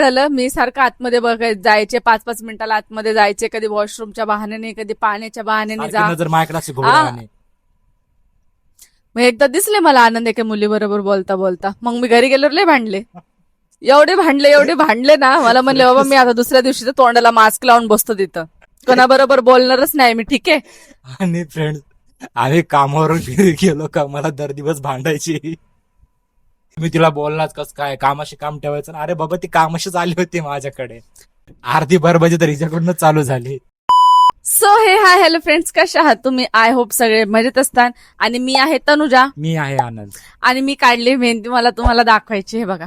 झालं, मी सारखं आतमध्ये जायचे, 5-5 मिनिटाला आतमध्ये जायचे, कधी वॉशरूमच्या बहाण्याने, कधी पाण्याच्या बहाण्याने सारखी जा. नजर माझ्याकडे अशी हा. घोड्यावानी. मग एकदा दिसले मला आनंद एका मुलीबरोबर बोलता बोलता, मग मी घरी गेल्यावर लय भांडले. एवढे भांडले ना, मला म्हणले बाबा मी आता दुसऱ्या दिवशी तर तोंडाला मास्क लावून बसतो तिथं, कोणाबरोबर बोलणारच नाही मी, ठीक आहे. आणि फ्रेंड आम्ही कामावरून घरी गेलो का मला दर दिवस भांडायची. मी तिला बोललाच कस काय, कामाशी काम ठेवायचं ना. अरे बाबा ती कामाशीच आली होती माझ्याकडे. अर्धी बरबाजी तर हिच्याकडून चालू झाली. सो हे हाय हॅलो फ्रेंड्स, कशा आहात तुम्ही? आय होप सगळे मजेत असतात. आणि मी आहे तनुजा, मी आहे आनंद. आणि मी काढली मेहंदी, मला तुम्हाला दाखवायची. हे बघा,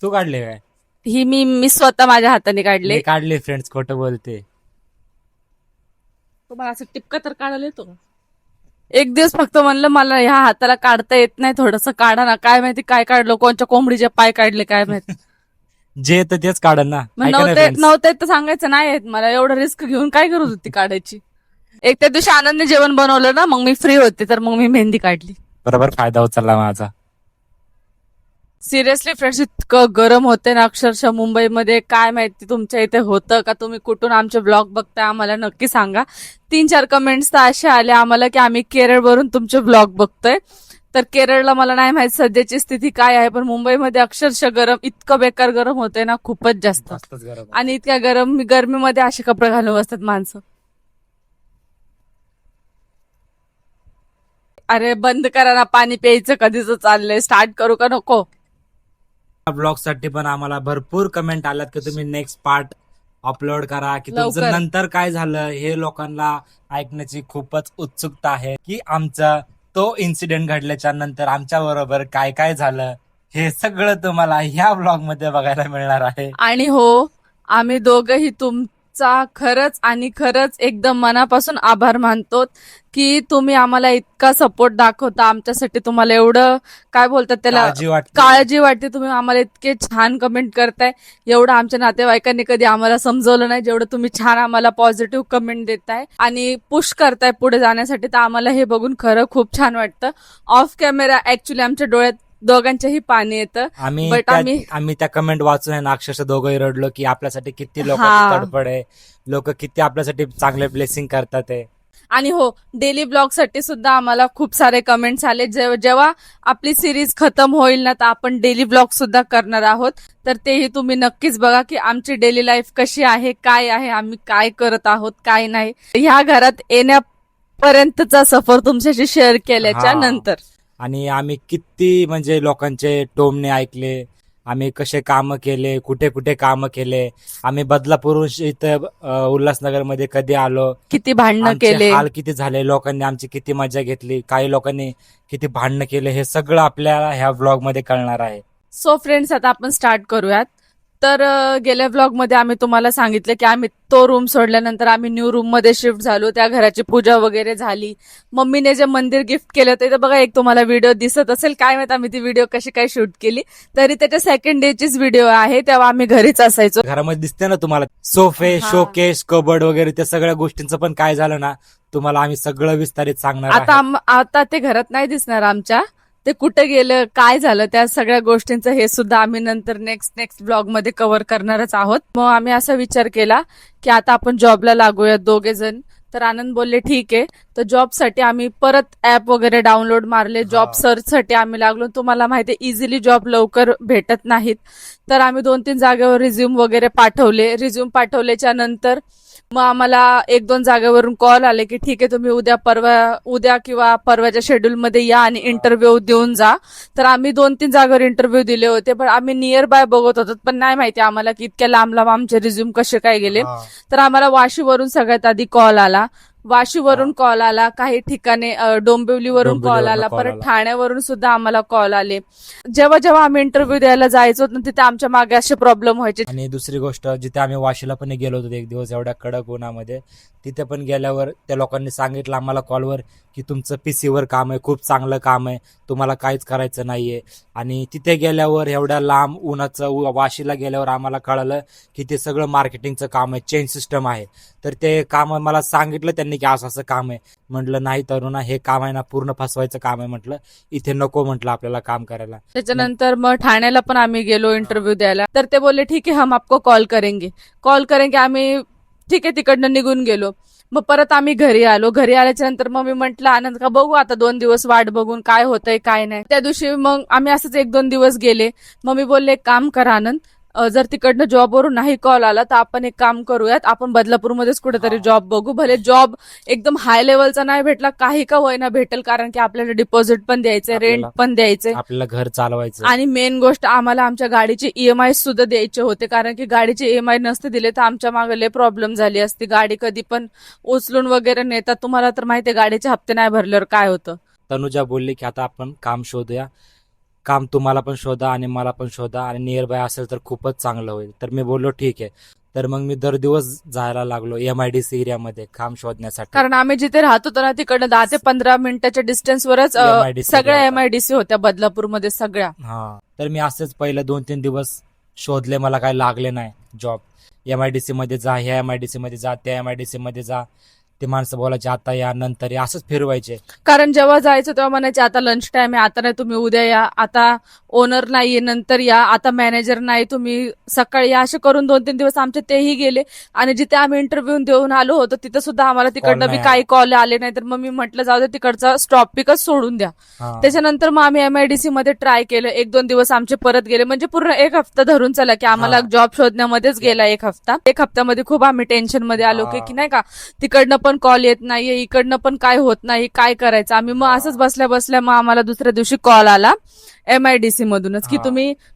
तू काढले काय? ही मी स्वतः माझ्या हाताने काढली. मी काढले फ्रेंड्स, खोटं बोलते. तुम्हाला असं टिपका तर काढायला येतो का? एक दिवस फक्त म्हणलं मला ह्या हाताला काढता येत नाही, थोडस काढा ना. काय माहिती काय काढलं, कोणच्या कोंबडीचे पाय काढले काय माहिती. जे तर तेच काढन ना. मग ऐका ना friends. नव्हते तर सांगायचं नाही येत मला. एवढं रिस्क घेऊन काय करत होती काढायची. एक त्या दिवशी आनंदने जेवण बनवलं ना, मग मी फ्री होते, तर मग मी मेहंदी काढली. बरोबर फायदा उचलला माझा. सिरियसली फ्रेंड्स, इतकं गरम होते ना अक्षरशः मुंबईमध्ये. काय माहिती तुमच्या इथे होतं का? तुम्ही कुठून आमचे ब्लॉग बघताय आम्हाला नक्की सांगा. 3-4 कमेंट्स तर असे आले आम्हाला की आम्ही केरळवरून तुमचे ब्लॉग बघतोय. तर केरळला मला नाही माहित सध्याची स्थिती काय आहे, पण मुंबईमध्ये अक्षरशः गरम, इतकं बेकार गरम होते ना, खूपच जास्त. जास्तच गरम. आणि इतक्या गरमीमध्ये असे कपडे घालून बसतात माणसं. अरे बंद करा ना, पाणी प्यायचं कधीच चाललंय, स्टार्ट करू का नको? ब्लॉग साठी पण आम्हाला भरपूर कमेंट आल्यात की तुम्ही नेक्स्ट पार्ट अपलोड करा, की तुमचं लवकर. नंतर काय झालं हे लोकांना ऐकण्याची खूपच उत्सुकता आहे, की आमचा तो इन्सिडेंट घडल्याच्या नंतर आमच्या बरोबर काय काय झालं हे सगळं तुम्हाला ह्या ब्लॉग मध्ये बघायला मिळणार आहे. आणि हो, आम्ही दोघंही तुमचा खरंच एकदम मनापासून आभार मानतो की तुम्ही आम्हाला इतका सपोर्ट दाखवता. आमच्यासाठी तुम्हाला एवढं काय बोलतात त्याला, काळजी वाटते. तुम्ही आम्हाला इतके छान कमेंट करताय. एवढं आमच्या नातेवाईकांनी कधी आम्हाला समजवलं नाही जेवढं तुम्ही छान आम्हाला पॉझिटिव्ह कमेंट देताय आणि पुश करताय पुढे जाण्यासाठी. तर आम्हाला हे बघून खरं खूप छान वाटतं. ऑफ कॅमेरा ऍक्च्युली आमच्या डोळ्यात दोघांच्याही पाणी येतं. बट आम्ही त्या कमेंट वाचून आहे ना अक्षरशः दोघंही रडलो की आपल्यासाठी किती लोक हा. तडफड आहे, लोक किती आपल्यासाठी चांगले ब्लेसिंग करतात आहे. आणि हो, डेली ब्लॉग साठी सुद्धा आम्हाला खूप सारे कमेंट्स आले. जेव्हा आपली सिरीज खतम होईल ना, तर आपण डेली ब्लॉग सुद्धा करणार आहोत. तर तेही तुम्ही नक्कीच बघा की आमची डेली लाईफ कशी आहे, काय आहे, आम्ही काय करत आहोत, काय नाही. ह्या घरात येण्यापर्यंतचा सफर तुमच्याशी शेअर केल्याच्या हा. नंतर आणि आम्ही किती म्हणजे लोकांचे टोमणे ऐकले, आम्ही कसे काम केले, कुठे कुठे काम केले, आम्ही बदलापूर इथं उल्हासनगरमध्ये कधी आलो, किती भांडणं आमचे केले. हाल किती झाले, लोकांनी आमची किती मजा घेतली, काही लोकांनी किती भांडणं केले, हे सगळं आपल्याला ह्या व्लॉग मध्ये कळणार आहे. सो फ्रेंड्स, आता आपण स्टार्ट करूयात. तर गेल्या व्लॉग मध्ये आम्ही तुम्हाला सांगितलं की आम्ही तो रूम सोडल्यानंतर आम्ही न्यू रूम मध्ये शिफ्ट झालो. त्या घराची पूजा वगैरे झाली. मम्मीने जे मंदिर गिफ्ट केलं होतं ते बघा, एक तुम्हाला व्हिडिओ दिसत असेल. काय माहित आम्ही ती व्हिडिओ कशी काय शूट केली, तरी त्याच्या सेकंड डेचीच व्हिडिओ आहे. तेव्हा आम्ही घरीच असायचो. घरामध्ये दिसते ना तुम्हाला सोफे, हा. शोकेस, कबड वगैरे, त्या सगळ्या गोष्टींचं पण काय झालं ना तुम्हाला आम्ही सगळं विस्तारित सांगणार आहे. आता ते घरात नाही दिसणार आमच्या. ते कुठे गेलं, काय झालं, त्या सगळ्या गोष्टींचं हे सुद्धा आम्ही नंतर नेक्स्ट ब्लॉग मध्ये कव्हर करणारच आहोत. मग आम्ही असा विचार केला की आता आपण जॉबला लागूयात दोघे जण. तर आनंद बोलले ठीक आहे. तर जॉबसाठी आम्ही परत ऍप वगैरे डाउनलोड मारले. जॉब सर्चसाठी आम्ही लागलो. तुम्हाला माहिती आहे इझिली जॉब लवकर भेटत नाहीत. तर आम्ही 2-3 जागेवर रिझ्यूम वगैरे पाठवले. रिझ्यूम पाठवल्याच्या नंतर मग आम्हाला 1-2 जागेवरून कॉल आले की ठीक आहे, तुम्ही उद्या किंवा परवाच्या शेड्यूल मध्ये या आणि इंटरव्ह्यू देऊन जा. तर आम्ही 2-3 जागेवर इंटरव्ह्यू दिले होते, पण आम्ही नियर बाय बघत होतो. पण नाही माहिती आम्हाला की इतक्या लांब आमचे रिझ्यूम कसे काय गेले. तर आम्हाला वाशीवरून सगळ्यात आधी कॉल आला. वाशीवरून कॉल आला, काही ठिकाणी डोंबिवलीवरून कॉल आला, परत ठाण्यावरून सुद्धा आम्हाला कॉल आले. जेव्हा आम्ही इंटरव्ह्यू द्यायला जायचो ना, तिथे आमच्या मागे असे प्रॉब्लेम व्हायचे. आणि दुसरी गोष्ट, जिथे आम्ही वाशीला पण गेलो होतो एक दिवस एवढ्या कडक उन्हामध्ये, तिथे पण गेल्यावर त्या लोकांनी सांगितलं आम्हाला कॉलवर की तुमचं पीसीवर काम आहे, खूप चांगलं काम आहे, तुम्हाला काहीच करायचं नाहीये. आणि तिथे गेल्यावर एवढ्या लांब उन्हाचं वाशीला गेल्यावर आम्हाला कळलं की ते सगळं मार्केटिंगचं काम आहे, चेंज सिस्टम आहे. तर ते काम मला सांगितलं त्यांनी की असं काम आहे. म्हटलं नाही तरुणा, हे काम आहे ना पूर्ण फसवायचं काम आहे, म्हटलं इथे नको म्हटलं आपल्याला काम करायला. त्याच्यानंतर मग ठाण्याला पण आम्ही गेलो इंटरव्ह्यू द्यायला. तर ते बोलले ठीक आहे हम आपको कॉल करेंगे. आम्ही ठीक आहे तिकडनं निघून गेलो. मग परत आम्ही घरी आलो. घरी आल्याच्या नंतर मग मी म्हंटल आनंद का बघू आता 2 दिवस वाट बघून काय होतंय काय नाही. त्या दिवशी मग आम्ही असंच 1-2 दिवस गेले. मग मी बोलले एक काम करा आनंद, जर तिकडनं जॉबवरून नाही कॉल आला तर आपण एक काम करूयात, आपण बदलापूरमध्येच कुठेतरी जॉब बघू. भले जॉब एकदम हाय लेवलचा नाही भेटला, काही का होईना भेटेल, कारण की आपल्याला डिपॉझिट पण द्यायचंय, रेंट पण द्यायचंय, आपल्याला घर चालवायचं, आणि मेन गोष्ट आम्हाला आमच्या गाडीचे ईएमआय सुद्धा द्यायचे होते, कारण की गाडीचे ईएमआय नसते दिले तर आमच्या मागे लय प्रॉब्लेम झाली असती. गाडी कधी पण उचलून वगैरे नेतात. तुम्हाला तर माहितीये गाडीचे हप्ते नाही भरल्यावर काय होतं. तनुजा बोलली की आता आपण काम शोधूया, काम तुम्हाला पण शोधा आणि मला पण शोधा, आणि नियर बाय असेल तर खूपच चांगलं होईल. तर मी बोललो ठीक आहे. तर मग मी दर दिवस जायला लागलो MIDC एरियामध्ये काम शोधण्यासाठी. कारण आम्ही जिथे राहत होतो ना तिकडे 10 ते 15 मिनिटाच्या डिस्टन्सवरच MIDC सगळ्या होता. MIDC होत्या बदलापूरमध्ये सगळ्या. हा, तर मी असंच पहिले 2-3 दिवस शोधले, मला काही लागले नाही जॉब. MIDC मध्ये जा, ह्या MIDC मध्ये जा, त्या MIDC मध्ये जा. ते माणसं बोलायचे आता या, नंतर या, असंच फिरवायचे. कारण जेव्हा जायचं तेव्हा म्हणायचे आता लंच टाइम आहे, आता नाही तुम्ही उद्या या, आता ओनर नाहीये नंतर या, आता मॅनेजर नाही तुम्ही सकाळी या. असे करून 2-3 दिवस आमचे तेही गेले. आणि जिथे आम्ही इंटरव्ह्यू देऊन आलो होतो तिथं सुद्धा आम्हाला तिकडनं नाही काही कॉल आले नाही. तर मग मी म्हटलं जाऊ दे तिकडचा स्टॉप पिकच सोडून द्या. हा. त्याच्यानंतर मग आम्ही MIDC मध्ये ट्राय केलं. 1-2 दिवस आमचे परत गेले, म्हणजे पूर्ण 1 हफ्ता धरून चला की आम्हाला हा. जॉब शोधण्यामध्येच गेला 1 हफ्ता. 1 हफ्त्यामध्ये खूप आम्ही टेन्शन मध्ये आलो हा. की नाही का तिकडनं पण कॉल येत नाहीये, इकडनं पण काय होत नाही, काय करायचं. आम्ही मग असंच बसल्या बसल्या मग आम्हाला दुसऱ्या दिवशी कॉल आला MIDC मधूनच की हा.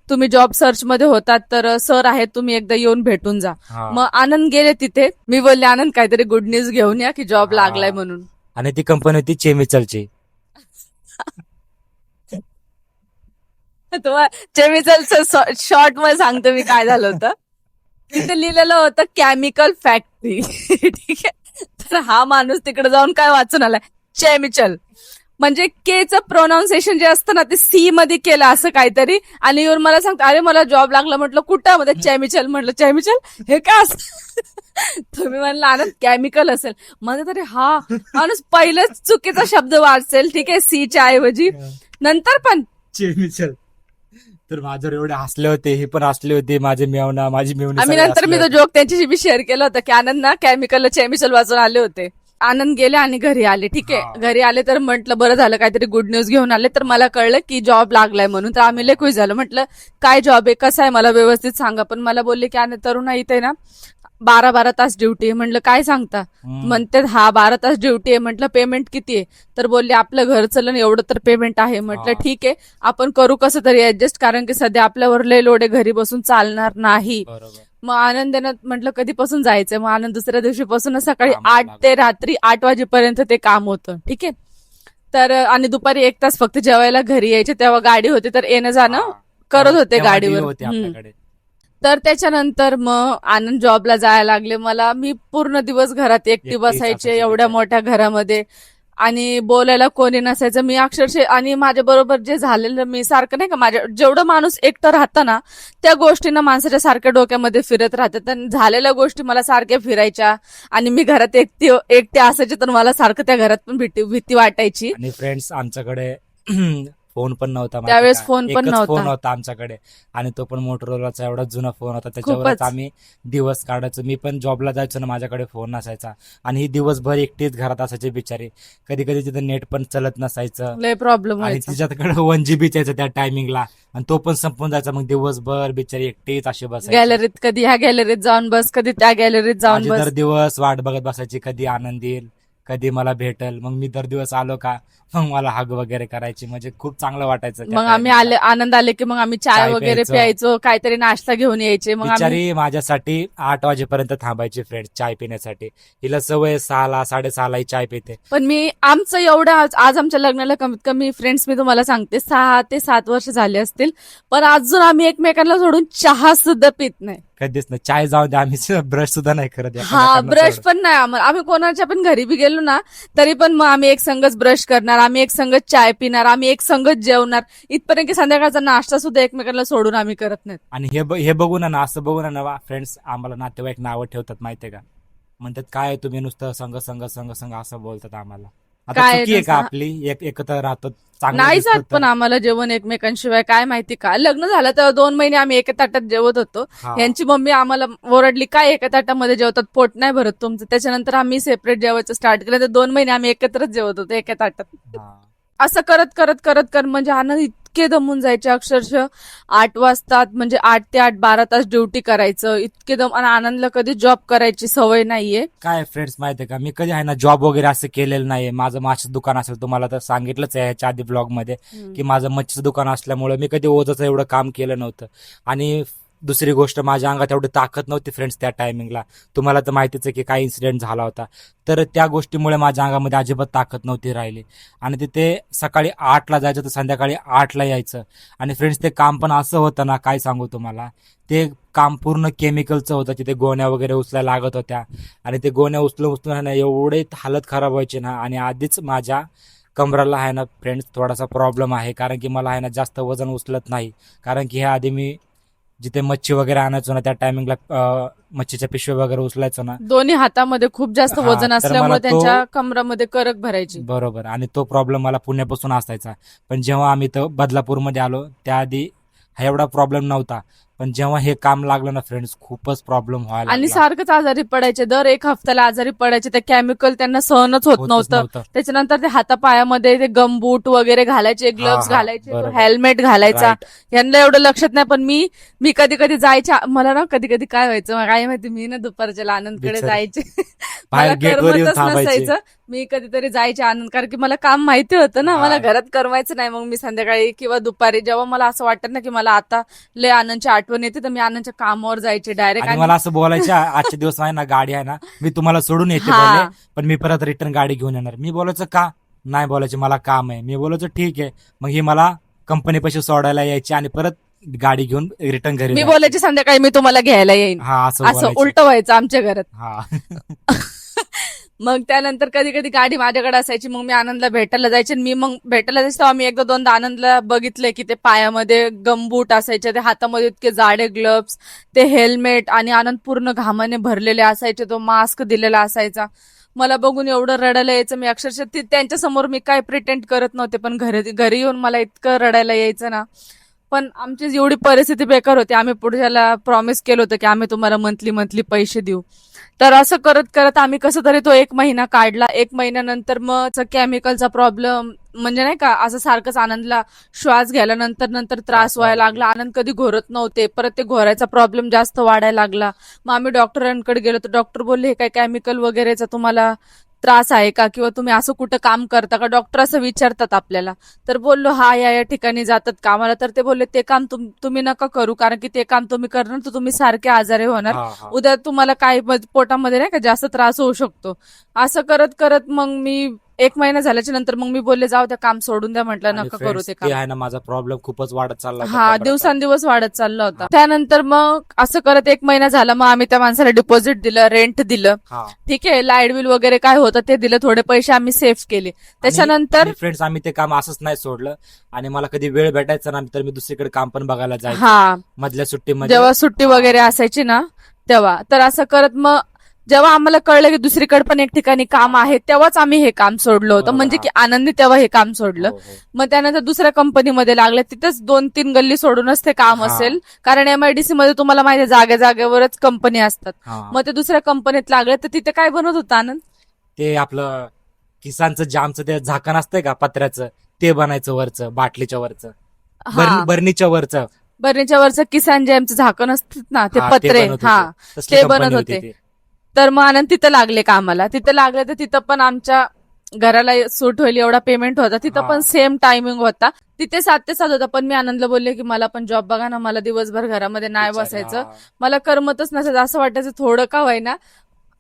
तुम्ही जॉब सर्च मध्ये होतात तर सर आहेत, तुम्ही एकदा येऊन भेटून जा. हा. मग आनंद गेले तिथे. मी बोलले आनंद काहीतरी गुड न्यूज घेऊन या की जॉब हा. लागलाय म्हणून. आणि ती कंपनी होती चेमिचलची. केमिकलचं शॉर्ट मध्ये सांगतो मी काय झालं होतं. तिथे लिहिलेलं होतं केमिकल फॅक्टरी. ठीक आहे. तर हा माणूस तिकडे जाऊन काय वाचून आलाय, चेमिचल. म्हणजे केचं प्रोनाऊन्सिएशन जे असतं ना ते C मध्ये केलं असं काहीतरी. आणि येऊन मला सांगतो अरे मला जॉब लागला. म्हटलं कुठं, मध्ये चेमिचल. म्हटलं चेमिचल हे काय असं. तुम्ही म्हणलं आनंद केमिकल असेल. म्हणजे तरी हा माणूस पहिलेच चुकीचा शब्द वाचेल. ठीक आहे, C च्या ऐवजी. नंतर पण चेमिचल. तर माझ्यावर एवढे हसले होते, हे पण हसले होते, माझी मेवणी आम्ही नंतर मी तो जोक त्यांच्याशी बी शेअर केला होता की आनंद ना केमिकल चेमिकल वाचून आले होते. आनंद गेले आणि घरी आले. ठीक आहे, हा. घरी आले तर म्हटलं बरं झालं काहीतरी गुड न्यूज घेऊन आले. तर मला कळलं की जॉब लागलाय म्हणून. तर आम्ही लय खुश झालो. म्हटलं काय जॉब आहे, कसं आहे, मला व्यवस्थित सांगा. पण मला बोलले की आनंद तरुणा इथे ना 12 तास ड्युटी आहे. म्हटलं काय सांगता. म्हणते हा 12 तास ड्युटी आहे. म्हटलं पेमेंट किती आहे. तर बोलले आपलं घर चलन एवढं तर पेमेंट आहे. म्हटलं हा. ठीक आहे, आपण करू कसं तरी ऍडजस्ट, कारण की सध्या आपल्यावर लय लोड आहे, घरी बसून चालणार नाही. बरोबर. मग आनंदानं म्हटलं कधीपासून जायचंय. मग आनंद दुसऱ्या दिवशीपासून सकाळी कामाला 8 ते रात्री 8 वाजेपर्यंत ते काम होतं. ठीक आहे. तर आणि दुपारी 1 तास फक्त जेवायला घरी यायचे. तेव्हा गाडी होती तर येणं जाणं हा. करत होते तेव्हा गाडीवर. deal होते आपल्याकडे. तर त्याच्यानंतर मग आनंद जॉबला जायला लागले. मी पूर्ण दिवस घरात एकटी एकटीच बसायचे असायची एवढ्या तिथे. मोठ्या घरामध्ये, आणि बोलायला कोणी नसायचं. मी अक्षरशः, आणि माझ्या बरोबर जे झालेलं, मी सारखं नाही का माझ्या जेवढं माणूस एकटं राहतं ना त्या गोष्टींना माणसाच्या सारख्या डोक्यामध्ये फिरत राहतात. आणि झालेल्या गोष्टी मला सारख्या फिरायच्या. आणि मी घरात एकटे असायचे तर मला सारखं त्या घरात पण भीती वाटायची. आणि फ्रेंड्स आमच्याकडे फोन पण नव्हता, माहिती त्यावेळेस का? फोन पण एकच नव्हता. फोन होता आमच्याकडे, आणि तो पण मोटोरोलाचा एवढा जुना फोन होता. त्याच्यावरच खूपच. आम्ही दिवस काढायचो. मी पण जॉबला जायचो ना, माझ्याकडे फोन नसायचा, आणि ही दिवसभर एकटीच घरात असायची बिचारी. कधी कधी तिथं नेट पण चलत नसायचं, लय प्रॉब्लेम आणि व्हायचा. तिच्याकडे 1 GB यायचं त्या टायमिंगला, आणि तो पण संपून जायचा. मग दिवसभर बिचारी एकटीच अशी बसायची. गॅलरीत कधी ह्या गॅलरीत जाऊन बस, कधी त्या गॅलरीत जाऊन माझी बस. दर दिवस वाट बघत बसायची, कधी आनंद येईल, कधी मला भेटल. मग मी दर दिवस आलो का मग मला हग वगैरे करायची, म्हणजे खूप चांगलं वाटायचं. त्या मग आम्ही timing ला. आनंद आले की मग आम्ही चाय चाय वगैरे प्यायचो. प्यायचो, काहीतरी नाश्ता घेऊन यायचे. मग आम्ही, बिचारी माझ्यासाठी 8 वाजेपर्यंत थांबायची फ्रेंड चाय पिण्यासाठी. हिला सवय 6ला 6:30ला ही चाय पिते. पण मी आमचं एवढं आज आमच्या लग्नाला कमीत कमी फ्रेंड्स मी तुम्हाला सांगते 6 ते 7 वर्ष झाले असतील, पण अजून आम्ही एकमेकांना सोडून चहा सुद्धा पित नाही. कधीच नाही. चाय जाऊ दे, आम्ही ब्रश सुद्धा नाही करत हा, एकमेकांना ब्रश सोडून. पण नाही. आम्ही कोणाच्या पण घरी बी गेलो ना तरी पण मग आम्ही एक संगच ब्रश करणार, आम्ही एक संगच चाय पिणार, आम्ही एक संगच जेवणार, इथपर्यंत की संध्याकाळचा नाश्ता सुद्धा एकमेकांना सोडून आम्ही करत नाही. आणि हे बघून ना, असं बघून ना फ्रेंड्स, आम्हाला नातेवाईक नावं ठेवतात, माहितीये का? म्हणतात काय तुम्ही नुसतं संघ असं बोलतात आम्हाला. आता काय चुकी आहे का नसतं. आपली एकत्र राहतो चांगलं नाही दिसतं जात तर. पण आम्हाला जेवण एकमेकांशिवाय, काय माहिती का, लग्न झालं तर 2 महिने आम्ही एका ताटात जेवत होतो. हा. यांची मम्मी आम्हाला ओरडली, काय एका ताटामध्ये जेवतात, पोट नाही भरत तुमचं. त्याच्यानंतर आम्ही सेपरेट जेवायचं स्टार्ट केलं, तर 2 महिने आम्ही एकत्रच जेवत होतो एका ताटात. हा. असं करत करत करत करत म्हणजे आनंद इतके दमून जायचे, अक्षरशः 8 वाजतात म्हणजे 8 ते 8 12 तास ड्युटी करायचं, इतके दम. आणि आनंदला कधी जॉब करायची सवय नाहीये. काय फ्रेंड्स माहितीये का, मी कधी आहे ना जॉब वगैरे असं केलेलं नाहीये. माझं माशाचं दुकान असेल, तुम्हाला तर सांगितलंच आहे ह्याच्या आधी ब्लॉग मध्ये की माझं मच्छीचं दुकान असल्यामुळे मी कधी ओझाचं एवढं काम केलं नव्हतं. आणि दुसरी गोष्ट, माझ्या अंगात एवढी ताकद नव्हती फ्रेंड्स त्या टायमिंगला. तुम्हाला तर माहितीच आहे की काय इन्सिडेंट झाला होता. तर त्या गोष्टीमुळे माझ्या अंगामध्ये अजिबात ताकद नव्हती राहिली. आणि तिथे सकाळी 8ला जायचं तर संध्याकाळी 8ला यायचं. आणि फ्रेंड्स ते काम पण असं होतं ना, काय सांगू तुम्हाला, ते काम पूर्ण केमिकलचं होतं. तिथे गोण्या वगैरे उचलायला लागत होत्या. आणि ते गोण्या उचलून उचलून आहे ना एवढे हालत खराब व्हायची ना. आणि आधीच माझ्या कमराला आहे ना फ्रेंड्स थोडासा प्रॉब्लेम आहे, कारण की मला आहे ना जास्त वजन उचलत नाही. कारण की ह्या आधी मी जिथे मच्छी वगैरे आणायचो ना त्या टायमिंगला मच्छीच्या पिशव्या वगैरे उचलायचो ना. दोन्ही हातामध्ये खूप जास्त हा, वजन तर मला असल्यामुळे तो- त्यांच्या कमरामध्ये करक भरायची. बरोबर. आणि तो प्रॉब्लेम मला पुण्यापासून असायचा. पण जेव्हा आम्ही तर बदलापूरमध्ये आलो त्याआधी हा एवढा प्रॉब्लेम नव्हता. पण जेव्हा हे काम लागलं ना फ्रेंड्स, खूपच प्रॉब्लेम व्हायला आणि लागला. सारखंच आजारी पडायचे, दर 1 हफ्त्याला आजारी पडायचे. ते केमिकल त्यांना सहनच होत होतच नव्हतं. नव्हतं. त्याच्यानंतर ते हातापायामध्ये ते गमबूट वगैरे घालायचे, ग्लव्स हा, घालायचे, बरोबर. हेल्मेट घालायचा. Right. यांना एवढं लक्षात नाही, पण मी कधी कधी जायच्या, मला ना कधी कधी काय व्हायचं मला काय माहिती, मी ना दुपारच्या आनंदकडे बिचारी. जायचे. बाहेर मला गेटवर येऊन करमतच थांबायचे. नसायचं. मी कधीतरी जायचे आनंद, कारण की मला काम माहिती होतं ना, हा. मला घरात करमायचं नाही. मग मी संध्याकाळी किंवा दुपारी जेव्हा मला असं वाटतं ना की मला आता लय आनंदची आठवण येते, तर मी आनंदच्या कामावर जायचे डायरेक्ट. आणि मला असं बोलायचं, आजचे दिवस आहे ना गाडी आहे ना मी तुम्हाला सोडून येते हा. बोलले, पण मी परत रिटर्न गाडी घेऊन येणार. मी बोलायचं का नाही, बोलायचे मला काम आहे. मी बोलायचं ठीक आहे. मग ही मला कंपनी पैसे सोडायला यायची आणि परत गाडी घेऊन रिटर्न घरी मी जायचे. बोलायची संध्याकाळी मी तुम्हाला घ्यायला येईन. हा, असं असं बोलायचे. उलट व्हायचं आमच्या घरात. हा. मग त्यानंतर कधी कधी गाडी माझ्याकडे असायची, मग मी आनंदला भेटायला जायचे. आणि मी मग भेटायला जायचं तेव्हा मी एकदा दोनदा आनंदला बघितलंय की ते पायामध्ये गमबूट असायचे, ते हातामध्ये इतके जाडे ग्लव्स, ते हेल्मेट, आणि आनंद पूर्ण घामाने भरलेले असायचे, तो मास्क दिलेला असायचा. मला बघून एवढं रडायला यायचं. मी अक्षरशः त्यांच्या समोर मी काय प्रिटेंड करत नव्हते, पण घरी येऊन मला इतकं रडायला यायचं ना. पण आमची एवढी परिस्थिती बेकार होती, आम्ही पुढच्याला प्रॉमिस केलं होतं की आम्ही तुम्हाला मंथली पैसे देऊ. तर असं करत करत आम्ही कसं तरी तो 1 महिना काढला. 1 महिन्यानंतर मग केमिकलचा प्रॉब्लेम, म्हणजे नाही का, असं सारखंच आनंदला श्वास घ्यायला नंतर त्रास व्हायला लागला. आनंद कधी घोरत नव्हते, परत ते घोरायचा प्रॉब्लेम जास्त वाढायला लागला. मग आम्ही डॉक्टरांकडे गेलो, तर डॉक्टर बोलले हे काय केमिकल वगैरेचा तुम्हाला त्रास आहे का, किंवा तुम्ही असं कुठं काम करता का, डॉक्टर असं विचारतात आपल्याला. तर बोललो हा या ठिकाणी जातात कामाला. तर ते बोलले ते काम तुम्ही नका करू, कारण की ते काम तुम्ही करणार तर तुम्ही सारखे आजारी होणार. हा, हा. उद्या तुम्हाला काय पोटामध्ये नाही का जास्त त्रास होऊ शकतो. असं करत करत मग मी 1 महिना झाल्याच्या नंतर मग मी बोलले जाऊ द्या, काम सोडून द्या, म्हटलं आणि नका करू friends, ते ते काम. आहे ना माझा प्रॉब्लेम खूपच वाढत चालला होता हा, कमरेचा. दिवसांदिवस वाढत चालला होता. त्यानंतर मग असं करत 1 महिना झाला, मग आम्ही त्या माणसाला डिपॉझिट दिलं, रेंट दिलं, हा. ठीक आहे, लाईट बिल वगैरे काय होतं ते दिलं, थोडे पैसे आम्ही सेव्ह केले. त्याच्यानंतर फ्रेंड्स आम्ही ते काम असंच नाही सोडलं. आणि मला कधी वेळ भेटायचा ना तर मी दुसरीकडे काम पण बघायला जायचो हा, मधल्या सुट्टीमध्ये. जेव्हा सुट्टी वगैरे असायची ना तेव्हा. तर असं करत मग जेव्हा आम्हाला कळलं की दुसरीकडे पण एक ठिकाणी काम आहे, तेव्हाच आम्ही हे काम सोडलं होतं. बरोबर, म्हणजे हा. की आनंदी तेव्हा हे काम सोडलं. हो, हो. मग त्यानंतर दुसऱ्या कंपनीमध्ये लागलं, तिथेच 2-3 गल्ली सोडूनच ते काम हा. असेल, कारण MIDC मध्ये तुम्हाला माहिती आहे जागेवरच कंपनी असतात. हा. मग ते दुसऱ्या कंपनीत लागले, तर तिथे काय बनत होतं आनंद? ते आपलं किसानचं जामचं ते झाकण असतंय का पत्र्याचं, ते बनायचं वरचं, बाटलीच्या वरचं, हा, बरणीच्या वरचं. बरणीच्या वरचं किसान जॅमचं झाकण असतात ना, ते हा, पत्रे, बनत हा, होते. तसली ते company बनत होती होते. ती. तर मग आनंद तिथं लागले कामाला. तिथं लागले तर तिथं पण आमच्या घराला सूट होईल एवढा पेमेंट होता. तिथं हा. पण सेम टायमिंग होता. तिथे 7 ते 7 होता. पण मी आनंदला बोलले की मला पण जॉब बघा ना, मला दिवसभर घरामध्ये नाही बिचारी, बसायचं, हा. मला करमतच नसायचं, असं वाटायचं थोडं का होईना.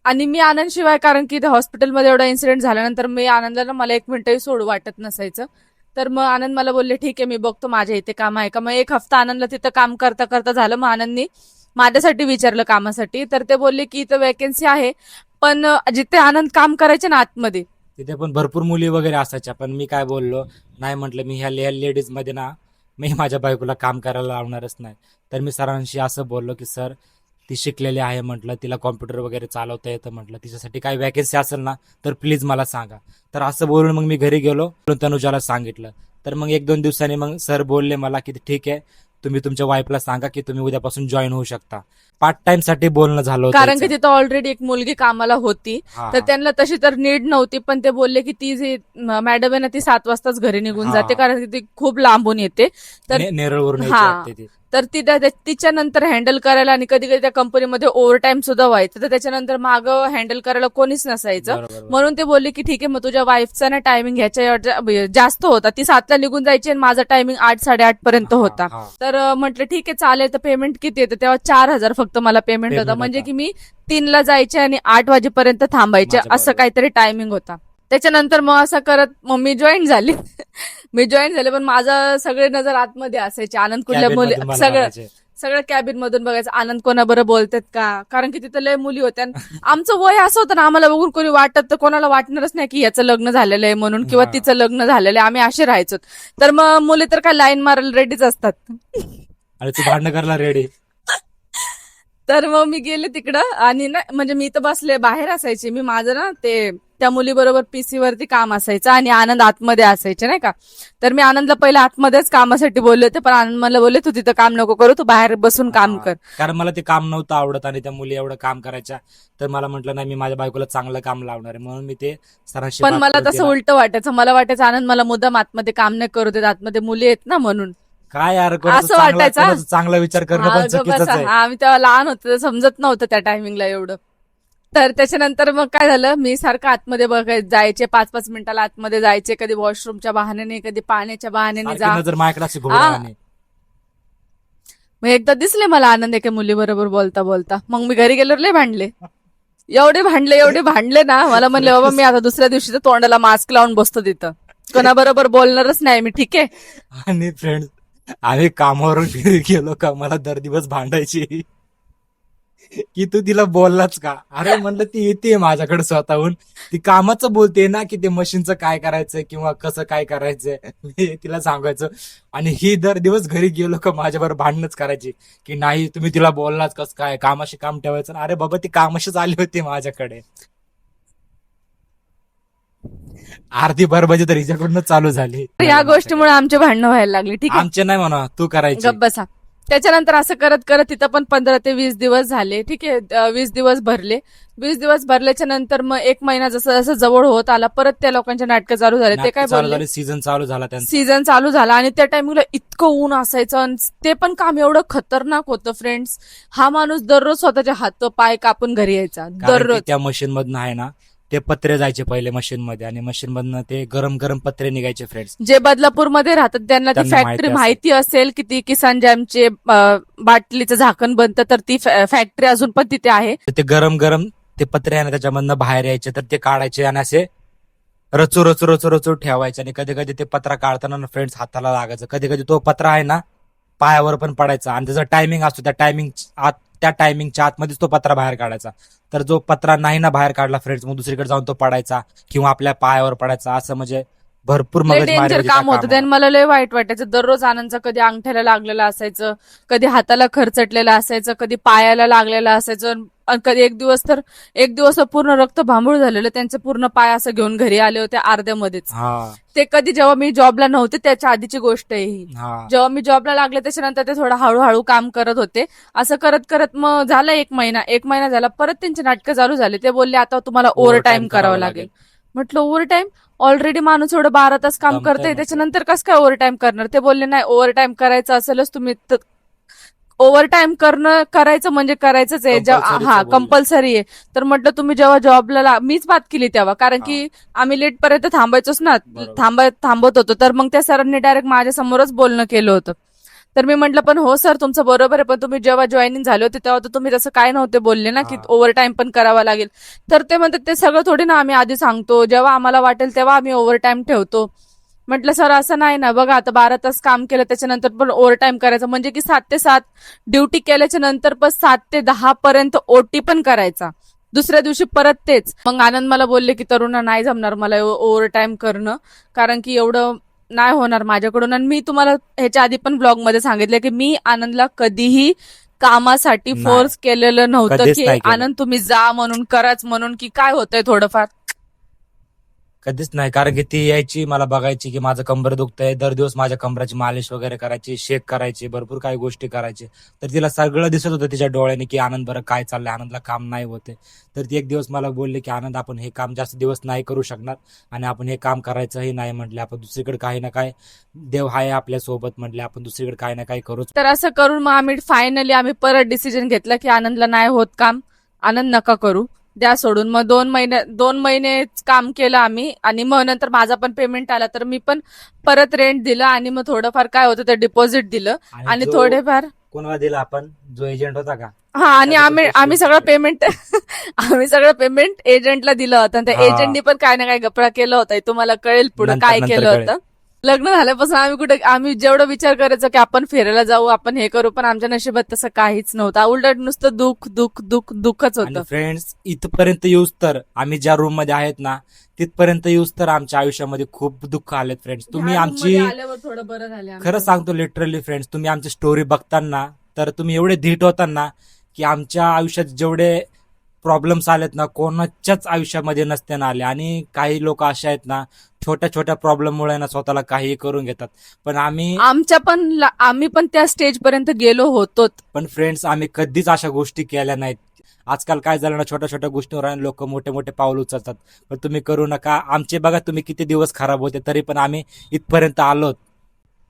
आणि मी आनंद शिवाय, कारण की हॉस्पिटलमध्ये एवढा इन्सिडेंट झाल्यानंतर मी आनंदला ना मला 1 मिनिटही सोडू वाटत नसायचं. तर मग आनंद मला बोलले ठीक आहे, मी बघतो माझ्या इथे काम आहे का. मग 1 हफ्ता आनंदला तिथं काम करता करता झालं. मग आनंदनी माझ्यासाठी विचारलं कामासाठी, तर ते बोलले की इथं वेकेन्सी आहे, पण जिथे आनंद काम करायचे ना आतमध्ये, तिथे पण भरपूर मुली वगैरे असायच्या. पण मी काय बोललो नाही, म्हटलं मी ह्या लेडीज मध्ये ना मी माझ्या बायकोला काम करायला लावणारच नाही. तर मी सरांशी असं बोललो की सर ती शिकलेली आहे म्हटलं, तिला कॉम्प्युटर वगैरे चालवता येतं म्हटलं, तिच्यासाठी काही वॅकेन्सी असेल ना तर प्लीज मला सांगा. तर असं बोलून मग मी घरी गेलो, तनुजाला सांगितलं. तर मग 1-2 दिवसांनी मग सर बोलले मला की ठीक आहे, तुम्ही तुमच्या वाईफला सांगा की तुम्ही उद्यापासून जॉईन होऊ शकता. पार्ट टाइम साठी बोलणं झालं होतं कारण की हिचं. तिथं ऑलरेडी एक मुलगी कामाला होती, हा, तर त्यांना तशी तर नीड नव्हती, पण ते बोलले की ती जी मॅडम आहे ना ती 7 वाजताच घरी निघून हा. जाते, कारण की ती खूप लांबून येते. तर नेरळवरून यायची हा. वाटते ती. तर तिच्या नंतर हँडल करायला आणि कधी कधी त्या कंपनीमध्ये ओव्हर टाइम सुद्धा व्हायचं, तर त्याच्यानंतर मागं हँडल करायला कोणीच नसायचं. बरोबर. म्हणून ते बोलले की ठीक आहे, मग तुझ्या वाईफचा ना टायमिंग ह्याच्या जास्त होता, ती 7ला निघून जायची आणि माझा टायमिंग 8-8:30 पर्यंत होता. हा, हा. तर म्हटलं ठीक आहे चालेल. तर पेमेंट किती येतं तेव्हा 4,000 फक्त मला पेमेंट होता, Payment म्हणजे होता. की मी 3ला जायचे आणि 8 वाजेपर्यंत थांबायचे, माझ्या असं बरोबर. काहीतरी टायमिंग होता. त्याच्यानंतर मग असं करत मग मी जॉईन झाली. मी जॉईन झाले, पण माझा सगळे नजर आतमध्ये असायचे, आनंद कुठल्या Cabin मुली मधून मला सगळं बघायचे. सगळं कॅबिन मधून बघायचं, आनंद कोणाबरोबर बोलतात का, कारण की तिथं लय मुली होत्या. आमचं वय असं होतं ना, आम्हाला बघून कोणी वाटत तर कोणाला वाटणारच नाही की याचं लग्न झालेलं आहे म्हणून, किंवा हा. तिचं लग्न झालेलं आहे, आम्ही असे राहायचो. तर मग मुली तर काय लाईन मारायला रेडीच असतात. आणि तू भांडण करायला रेडी. तर मग मी गेले तिकडं, आणि ना म्हणजे मी तर बसले बाहेर असायचे, मी माझं ना ते त्या मुलीबरोबर पीसी वरती काम असायचं आणि आनंद आतमध्ये असायचे नाही का. तर मी आनंदला पहिला आतमध्येच कामासाठी बोलले होते, पण आनंद मला बोलले तू तिथं काम नको करू, तू बाहेर बसून काम कर. कारण मला ते काम नव्हतं आवडत आणि त्या मुली एवढं काम करायच्या. तर मला म्हटलं नाही, मी माझ्या बायकोला चांगलं काम लावणार आहे, म्हणून मी ते सरांशी पण बात मला करून तसं तिला- उलट वाटायचं, मला वाटायचं आनंद मला मुद्दाम आतमध्ये काम नाही करू देत, आतमध्ये मुली आहेत ना म्हणून. काय यार असं वाटायचं, हा? चांगला विचार करणं हा, पण गं चुकीचंच बसा. आहे. हा, आम्ही तेव्हा लहान होतो, समजत नव्हतं त्या टायमिंगला एवढं. तर त्याच्यानंतर मग काय झालं, मी सारखं आतमध्ये जायचे, 5-5 मिनिटाला आतमध्ये जायचे, कधी वॉशरूमच्या बहाण्याने, कधी पाण्याच्या बहाण्याने सारखी जा. नजर माझ्याकडे अशी हा. घोडा. मग एकदा दिसले मला आनंद एका मुलीबरोबर बोलता बोलता, मग मी घरी गेल्यावर लय भांडले, एवढे भांडले ना, मला म्हणले बाबा मी आता दुसऱ्या दिवशी तर तोंडाला मास्क लावून बसतो तिथं, कोणाबरोबर बोलणारच नाही मी, ठीक आहे. आणि फ्रेंड, आम्ही कामावरून घरी गेलो का मला दर दिवस भांडायची की तू तिला बोललाच का. अरे म्हणलं ती येते माझ्याकडे स्वतःहून, ती कामाचं बोलते ना की ते मशीनचं काय करायचंय किंवा कसं काय करायचंय, मी तिला सांगायचं. आणि ही दर दिवस घरी गेलो का माझ्याबरोबर भांडणच करायची की नाही तुम्ही तिला बोललाच कसं काय, कामाशी काम ठेवायचं. अरे बाबा ती कामाशीच आली होती माझ्याकडे. अर्धी बरबाजी तर हिच्याकडून चालू झाली. तर या गोष्टीमुळे आमचे भांडणं व्हायला लागली, ठीक आहे. आमचे नाही म्हणा, तू करायची. गप्प बसा. त्याच्यानंतर असं करत करत तिथं पण 15 ते 20 दिवस झाले, ठीक आहे. 20 दिवस भरले. 20 दिवस भरल्याच्या नंतर मग 1 महिना जसं जसं जवळ होत आला, परत त्या लोकांच्या नाटकं चालू झाले. ते काय बोलले, सीझन चालू झाला त्यांचा. सीझन चालू झाला आणि त्या टायमिंगला इतकं ऊन असायचं आणि ते पण काम एवढं खतरनाक होतं फ्रेंड्स. हा माणूस दररोज स्वतःचे हात पाय कापून घरी यायचा, कारण की दररोज. त्या मशीन मधनं आहे ना, ते पत्रे जायचे पहिले मशीन मध्ये आणि मशीन मधनं ते गरम गरम पत्रे निघायचे फ्रेंड्स. जे बदलापूरमध्ये राहतात त्यांना ती त्यांना फॅक्टरी माहिती माहिती असेल की ती किसान जॅमचे बाटलीचं झाकण बनतं, तर ती फॅक्टरी अजून पण तिथे आहे. ते गरम गरम ते पत्रे आहे ना त्याच्यामधनं बाहेर यायचे, तर ते काढायचे आणि असे रचू रचू रचू रचू ठेवायचे. आणि कधी कधी ते पत्रा काढताना फ्रेंड्स हाताला लागायचं, कधी कधी तो पत्रा आहे ना पायावर पण पडायचा. आणि त्याचा टायमिंग असतो, त्या टायमिंगच्या आतमध्येच तो पत्रा बाहेर काढायचा. तर जो पत्रा नाही ना बाहेर काढला फ्रेंड्स, मग दुसरीकडे जाऊन तो पडायचा किंवा आपल्या पायावर पडायचा. असं म्हणजे भरपूर लय मगजमारी डेंजर होती त्या काम होतं. कामावर. त्याने मला लय वाईट वाटायचं. दररोज आनंदचा कधी अंगठ्याला लागलेला असायचं, कधी हाताला खरचटलेलं असायचं, कधी पायाला लागलेलं असायचं. आणि कधी एक दिवस पूर्ण रक्त भांबूळ झालेलं, त्यांचे पूर्ण पाय असं घेऊन घरी आले होते अर्ध्यामध्येच. हा, ते कधी जेव्हा मी जॉबला नव्हते त्याच्या आधीची गोष्ट आहे ही. हा. जेव्हा मी जॉबला लागले त्याच्यानंतर ते थोडं हळूहळू काम करत होते. असं करत करत मग झालं 1 महिना झाला, परत त्यांचे नाटकं चालू झाले. ते बोलले आता तुम्हाला ओव्हर टाइम करावं लागेल. म्हटलं ओव्हर टाइम, ऑलरेडी माणूस एवढं 12 तास काम जमतंय करतंय, म्हटलं. त्याच्यानंतर कसं काय ओव्हर टाइम करणार. ते बोलले नाही, ओव्हर टाइम करायचं असेलच तुम्ही ओव्हर टाइम करायचं म्हणजे करायचंच आहे. Compulsory हा, चं बोलले. कंपल्सरी आहे. तर म्हटलं तुम्ही जेव्हा जॉबला, मीच बात केली तेव्हा, कारण की आम्ही लेट पर्यंत थांबायचोच ना, बरोबर. थांबत होतो. तर मग त्या सरांनी डायरेक्ट माझ्या समोरच बोलणं केलं होतं. तर मी म्हटलं पण हो सर तुमचं बरोबर आहे, पण तुम्ही जेव्हा जॉईनिंग झाले होते तेव्हा तर तुम्ही तसं काय नव्हते बोलले ना की हा. ओव्हर टाइम पण करावा लागेल. तर ते म्हणतात ते सगळं थोडी ना आम्ही आधी सांगतो, जेव्हा आम्हाला वाटेल तेव्हा आम्ही ओव्हर टाइम ठेवतो. म्हटलं सर असं नाही ना, बघा आता 12 तास काम केलं त्याच्यानंतर पण ओव्हर टाइम करायचं, म्हणजे की 7 ते 7 ड्युटी केल्याच्या नंतर पण 7 ते 10 पर्यंत ओटी पण करायचा, दुसऱ्या दिवशी परत तेच. मग आनंद मला बोलले की तरुणा नाही जमणार मला ओव्हर टाइम करणं, कारण की एवढं नाही होणार माझ्याकडून. आणि मी तुम्हाला ह्याच्या आधी पण ब्लॉग मध्ये सांगितलं की मी आनंदला कधीही कामासाठी नाही. फोर्स केलेलं नव्हतं कधीच की नाही केलं. आनंद तुम्ही जा म्हणून, कराच म्हणून, की काय होतंय थोडंफार. कधीच नाही, कारण की ती यायची मला बघायची की माझं कंबर दुखतंय, दर दिवस माझ्या कंबराची मालिश वगैरे करायची, शेक करायची, भरपूर काही गोष्टी करायची. तर तिला सगळं दिसत होतं तिच्या डोळ्याने की आनंद बरं काय चाललंय, आनंदला काम नाही होते. तर ती एक दिवस मला बोलली की आनंद आपण हे काम जास्त दिवस नाही करू शकणार आणि आपण हे काम करायचंही नाही. म्हटले आपण दुसरीकडे काही ना काय, देव आहे आपल्या सोबत, म्हटले आपण दुसरीकडे काही ना काही करूच. तर असं करून मग आम्ही परत डिसिजन घेतलं की आनंदला नाही होत काम, आनंद नका करू, द्या सोडून. मग 2 महिने काम केलं आम्ही आणि मग नंतर माझा पण पेमेंट आला तर मी पण परत रेंट दिलं आणि मग थोडंफार काय होतं ते डिपॉझिट दिलं आणि जो थोडेफार कोणाला दिला आपण, जो एजंट होता का, हा, आणि त्याचं पण आम्ही पैसे सगळं पेमेंट आम्ही सगळं पेमेंट एजंटला दिलं होतं आणि त्या हा. एजंटनी पण काय ना काय गपळा केला होता. हे तुम्हाला कळेल पुढे नंतर- काय नंतर केलं कळेल. होतं. लग्न झाल्यापासून आम्ही जेवढं विचार करायचो की आपण फिरायला जाऊ, आपण हे करू, पण आमच्या नशिबात तसं काहीच नव्हतं. उलट नुसतं दुःख दुःख दुःख दुःखच आणि होतं. फ्रेंड्स, इथपर्यंत येऊस तर आम्ही ज्या रूम मध्ये आहेत ना, तिथपर्यंत येऊस तर आमच्या आयुष्यामध्ये खूप दुःख आलेत फ्रेंड्स. तुम्ही ह्या आमची, room मध्ये आल्यावर थोडं बरं झालं आमचं. खरं सांगतो लिटरली फ्रेंड्स, तुम्ही आमची स्टोरी बघताना तर तुम्ही एवढे धीट होताना की आमच्या आयुष्यात जेवढे प्रॉब्लेम्स आलेत ना, कोणाच्याच आयुष्यामध्ये नसते ना आले. आणि काही लोक असे आहेत ना, छोट्या छोट्या प्रॉब्लेममुळे ना स्वतःला काही करून घेतात. पण आम्ही पण त्या स्टेज पर्यंत गेलो होतो. पण फ्रेंड्स, आम्ही कधीच अशा गोष्टी केल्या नाहीत. आजकाल काय झालं ना, छोट्या छोट्या गोष्टीवर लोक मोठे मोठे पाऊल उचलतात. पण तुम्ही करू नका. आमचे बघा तुम्ही किती दिवस खराब होते, तरी पण आम्ही इथपर्यंत आलोत.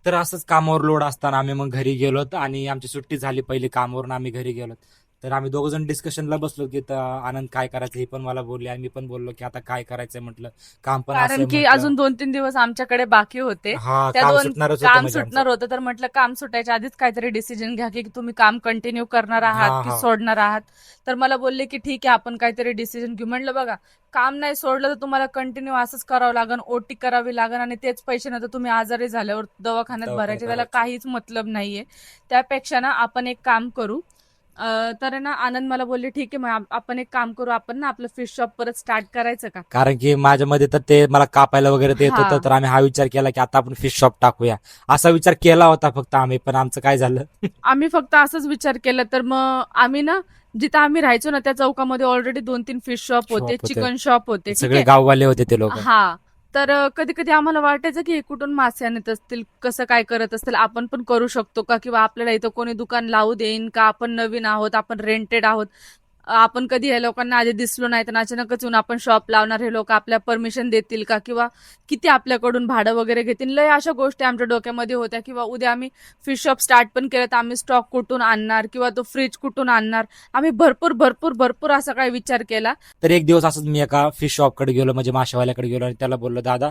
तर असंच कामावर लोड असताना आम्ही मग घरी गेलोत आणि आमची सुट्टी झाली पहिली कामावरून, आम्ही घरी गेलोत. तर आम्ही दोघ जण डिस्कशनला बसलो की आनंद काय करायचं, हे पण मला बोलले आणि मी पण बोललो की आता काय करायचंय. म्हटलं काम पण कारण असं की अजून 2-3 दिवस आमच्याकडे बाकी होते. हा, त्या काम दोन सुटणारच होतं काम म्हणजे सुटणार आमचं. होतं, तर म्हटलं काम सुटायच्या आधीच काहीतरी डिसिजन घ्या की तुम्ही काम कंटिन्यू करणार हा, आहात की हा. सोडणार आहात. तर मला बोलले की ठीक आहे आपण काहीतरी डिसिजन घेऊ. म्हटलं बघा, काम नाही सोडलं तर तुम्हाला कंटिन्यू असंच करावं लागेल, ओटी करावी लागेल आणि तेच पैसे नंतर तुम्ही आजारी झाल्यावर दवाखान्यात भरायचे, त्याला भरायचे. काहीच मतलब नाहीये. त्यापेक्षा ना आपण एक काम करू. तर ना आनंद मला बोलले ठीक आहे, मग आपण एक काम करू, आपण ना आपलं फिश शॉप परत स्टार्ट करायचं का. कारण की माझ्यामध्ये तर ते मला कापायला वगैरे ते येत हा. होतं. तर आम्ही हा विचार केला की आता आपण फिश शॉप टाकूया, असा विचार केला होता फक्त आम्ही. पण आमचं काय झालं, आम्ही फक्त असंच विचार केला. तर मग आम्ही ना जिथं आम्ही राहायचो ना त्या चौकामध्ये ऑलरेडी 2-3 फिश शॉप होते, शॉप होते. चिकन शॉप होते, ठीक सगळे आहे. गाववाले होते ते लोक. हा. तर कधी कधी आम्हाला वाटायचं की हे कुठून मासे आणत असतील, कसं काय करत असतील, आपण पण करू शकतो का, किंवा आपल्याला इथं कोणी दुकान लावू देईन का, आपण नवीन आहोत, आपण रेंटेड आहोत, आपण कधी या लोकांना आधी दिसलो नाही तर अचानकच येऊन आपण शॉप लावणार, हे लोक आपल्या परमिशन देतील का, किंवा किती आपल्याकडून भाडं वगैरे घेतील. लय अशा गोष्टी आमच्या डोक्यामध्ये होत्या. किंवा उद्या आम्ही फिश शॉप स्टार्ट पण केलं तर आम्ही स्टॉक कुठून आणणार, किंवा तो फ्रीज कुठून आणणार. आम्ही भरपूर भरपूर भरपूर असा काही विचार केला. तर एक दिवस असंच मी एका फिश शॉपकडे गेलो, म्हणजे माशावाल्याकडे गेलो आणि त्याला बोललो दादा,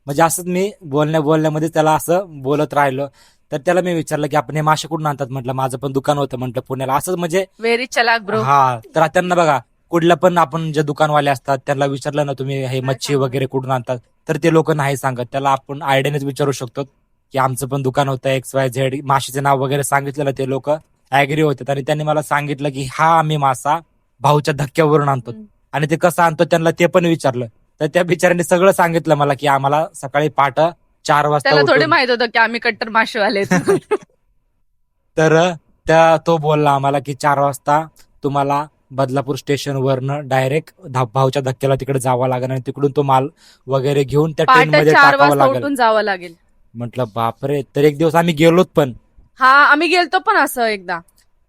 म्हणजे असंच मी बोलण्यामध्ये त्याला असं बोलत राहिलो. तर त्याला मी विचारलं की आपण हे मासे कुठून आणतात. म्हटलं माझं पण दुकान होतं म्हटलं पुण्याला, असंच म्हणजे. व्हेरी चलाक ब्रो. हा, तर त्यांना बघा, कुठलं पण आपण जे दुकानवाले असतात त्यांना विचारलं ना तुम्ही हे मच्छी वगैरे कुठून आणतात, तर ते लोक नाही सांगत. त्याला आपण आयडियानेच विचारू शकतो की आमचं पण दुकान होतं XYZ, माशीचं नाव वगैरे सांगितलं ना, ते लोक ऍग्री होतात. आणि त्यांनी मला सांगितलं की हा आम्ही मासा भाऊच्या धक्क्यावरून आणतो. आणि ते कसं आणतो त्यांना ते पण विचारलं. तर त्या बिचाऱ्याने सगळं सांगितलं मला की आम्हाला सकाळी पहाटे 4 वाजता त्याला थोडी उठून, माहित होतं की आम्ही कट्टर माशेवाले आहेत. तर तो बोलला आम्हाला की 4 वाजता तुम्हाला बदलापूर स्टेशनवरनं डायरेक्ट भाऊच्या धक्क्याला तिकडे जावं लागेल आणि तिकडून तो माल वगैरे घेऊन त्या ट्रेन पहाटे मध्ये 4 टाकावं वाजता लागेल. उठून जावं लागेल. म्हटलं बापरे. तर एक दिवस आम्ही गेलोत, पण हा, आम्ही गेलतो पण असं एकदा.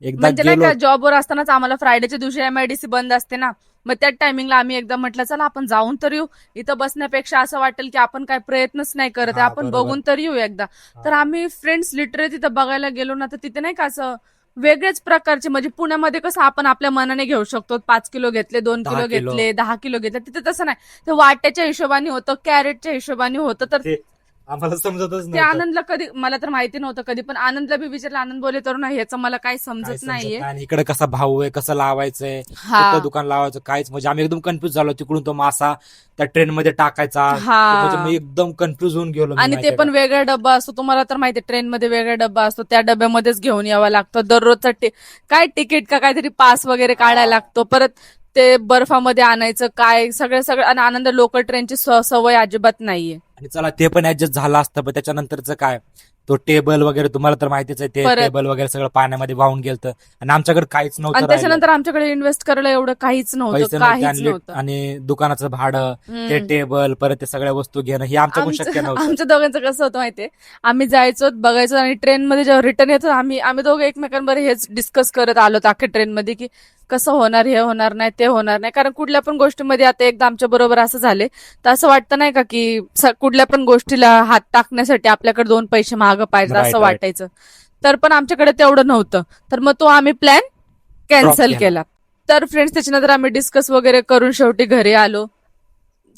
एकदा म्हणजे नाही गेलो. का, जॉबवर असतानाच आम्हाला फ्रायडेच्या दिवशी MIDC बंद असते ना, मग त्या टायमिंगला आम्ही एकदा म्हटलं चला आपण जाऊन तर येऊ. इथं बसण्यापेक्षा असं वाटेल की आपण काय प्रयत्नच नाही करत आहे, हा, आपण बरोबर. बघून तर येऊ एकदा. तर आम्ही फ्रेंड्स लिटरली तिथं बघायला गेलो ना, तर तिथे नाही का असं वेगळेच प्रकारचे, म्हणजे पुण्यामध्ये कसं आपण आपल्या मनाने घेऊ शकतो, 5 किलो घेतले, 2 10 किलो किलो. घेतले, 10 किलो घेतले, तिथे तसं नाही. ते वाट्याच्या हिशोबाने होतं, कॅरेटच्या हिशोबाने होतं. तर ते आम्हाला समजतच ते नव्हतं. आनंदला कधी, मला तर माहिती नव्हतं कधी, पण आनंदला बी विचारलं, आनंद बोले तर ना ह्याचं मला काही काय समजत समजत नाहीये. नाही. आणि इकडे कसा भाऊ आहे, कसं लावायचंय, हा. कुठं दुकान लावायचं, काहीच. म्हणजे आम्ही एकदम कन्फ्युज झालो. तिकडून तो मासा त्या ट्रेन मध्ये टाकायचा, म्हणजे मी हा. एकदम कन्फ्युज होऊन गेलो. मी आणि ते माहितीये पण का. वेगळा डब्बा असतो, तुम्हाला तर माहिती, ट्रेनमध्ये वेगळा डब्बा असतो, त्या डब्यामध्येच घेऊन यावं लागतं दररोजचा. काय तिकीट का काहीतरी पास वगैरे काढायला लागतो, परत ते बर्फामध्ये आणायचं, काय सगळं सगळं. आणि आनंद लोकल ट्रेनची सवय अजिबात नाहीये. आणि चला ते पण ऍडजस्ट झालं असतं, पण त्याच्यानंतरचं काय, तो टेबल वगैरे तुम्हाला तर माहितीच आहे, ते परत- टेबल वगैरे सगळं पाण्यामध्ये वाहून गेलं आणि आमच्याकडे काहीच नव्हतं आणि राहिलं. त्याच्यानंतर आमच्याकडे इन्व्हेस्ट करायला एवढं काहीच नव्हतं, पैसे नव्हते काहीच नव्हतं. आणि दुकानाचं भाडं, ते हम्म. टेबल, परत ते सगळ्या वस्तू घेणं हे आमच्याकडून शक्य नव्हतं. आमच्या दोघांचं कसं होतं माहितीये, आम्ही जायचो बघायचो आणि ट्रेनमध्ये जेव्हा रिटर्न येतो आम्ही दोघं एकमेकांबरोबर हेच डिस्कस करत आलो अख्ख्या ट्रेनमध्ये की कसं होणार, हे होणार नाही, ते होणार नाही. कारण कुठल्या पण गोष्टीमध्ये आता एकदा आमच्या बरोबर असं झाले तर असं वाटतं नाही का की कुठल्या पण गोष्टीला हात टाकण्यासाठी आपल्याकडे 2 पैसे महाग पाहिजे Right, असं right. वाटायचं. तर पण आमच्याकडे तेवढं नव्हतं, तर मग तो आम्ही प्लॅन कॅन्सल केला. केला. तर फ्रेंड्स त्याच्यानंतर आम्ही डिस्कस वगैरे करून शेवटी घरी आलो,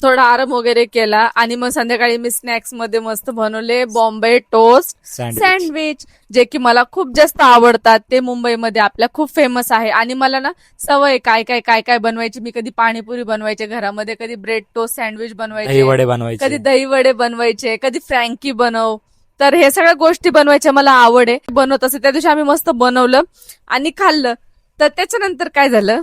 थोडा आराम वगैरे केला आणि मग संध्याकाळी मी स्नॅक्स मध्ये मस्त बनवले बॉम्बे टोस्ट सँडविच, जे की मला खूप जास्त आवडतात. ते मुंबईमध्ये आपल्या खूप फेमस आहे आणि मला ना सवय काय काय काय काय बनवायची. मी कधी पाणीपुरी बनवायचे घरामध्ये, कधी ब्रेड टोस्ट सँडविच बनवायचे, दही वडे कधी बनवायचे. दही वडे बनवायचे, कधी फ्रँकी बनव. तर हे सगळ्या गोष्टी बनवायच्या मला आवड आहे, बनवत असे. त्या दिवशी आम्ही मस्त बनवलं आणि खाल्लं. तर त्याच्यानंतर काय झालं,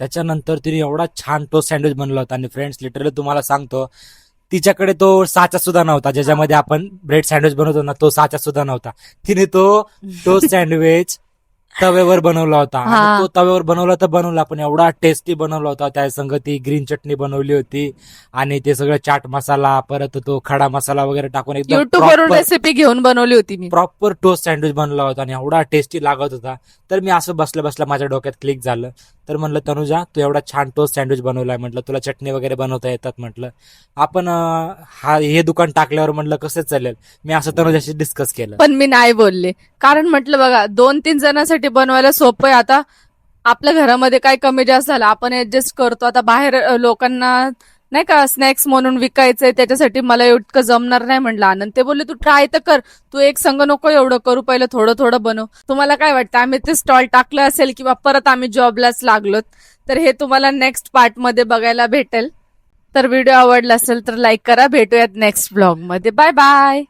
त्याच्यानंतर तिने एवढा छान टोस्ट सँडविच बनवला होता आणि फ्रेंड्स लिटरली तुम्हाला सांगतो, तिच्याकडे तो साचा सुद्धा नव्हता ज्याच्यामध्ये आपण ब्रेड सँडविच बनवतो ना, तो साचा सुद्धा नव्हता. तिने तो टोस्ट सँडविच तव्यावर बनवला होता हा. आणि तो तव्यावर बनवला पण एवढा टेस्टी बनवला होता. त्या संग ती ग्रीन चटणी बनवली होती आणि ते सगळं चाट मसाला, परत तो खडा मसाला वगैरे टाकून एकदम युट्यूब वरून रेसिपी घेऊन बनवली होती मी. प्रॉपर टोस्ट सँडविच बनवला होता आणि एवढा टेस्टी लागत होता. तर मी असं बसल्या बसल्या माझ्या डोक्यात क्लिक झालं. तर म्हणलं तनुजा, तू एवढा छान टोस्ट सँडविच बनवलाय, म्हटलं तुला चटणी वगैरे बनवता येतात, म्हटलं आपण हे दुकान टाकल्यावर म्हटलं कसं चालेल. मी असं तनुजाशी डिस्कस केलं. पण मी नाही बोलले, कारण म्हटलं बघा 2-3 जणांसाठी बनवायला सोपं आहे. आता आपल्या घरामध्ये काय कमी जास्त झालं आपण ऍडजस्ट करतो. आता बाहेर लोकांना नाही का स्नॅक्स म्हणून विकायचंय, त्याच्यासाठी मला इतकं जमणार नाही म्हटलं. आनंद ते बोलले तू ट्राय तर कर, तू एक संघ नको एवढं करू, पहिलं थोडं थोडं बनव. तुम्हाला काय वाटतं, आम्ही ते स्टॉल टाकलं असेल किंवा परत आम्ही जॉबलाच लागलोत, तर हे तुम्हाला नेक्स्ट पार्ट मध्ये बघायला भेटेल. तर व्हिडिओ आवडला असेल तर लाईक करा. भेटूयात नेक्स्ट ब्लॉग मध्ये. Bye bye.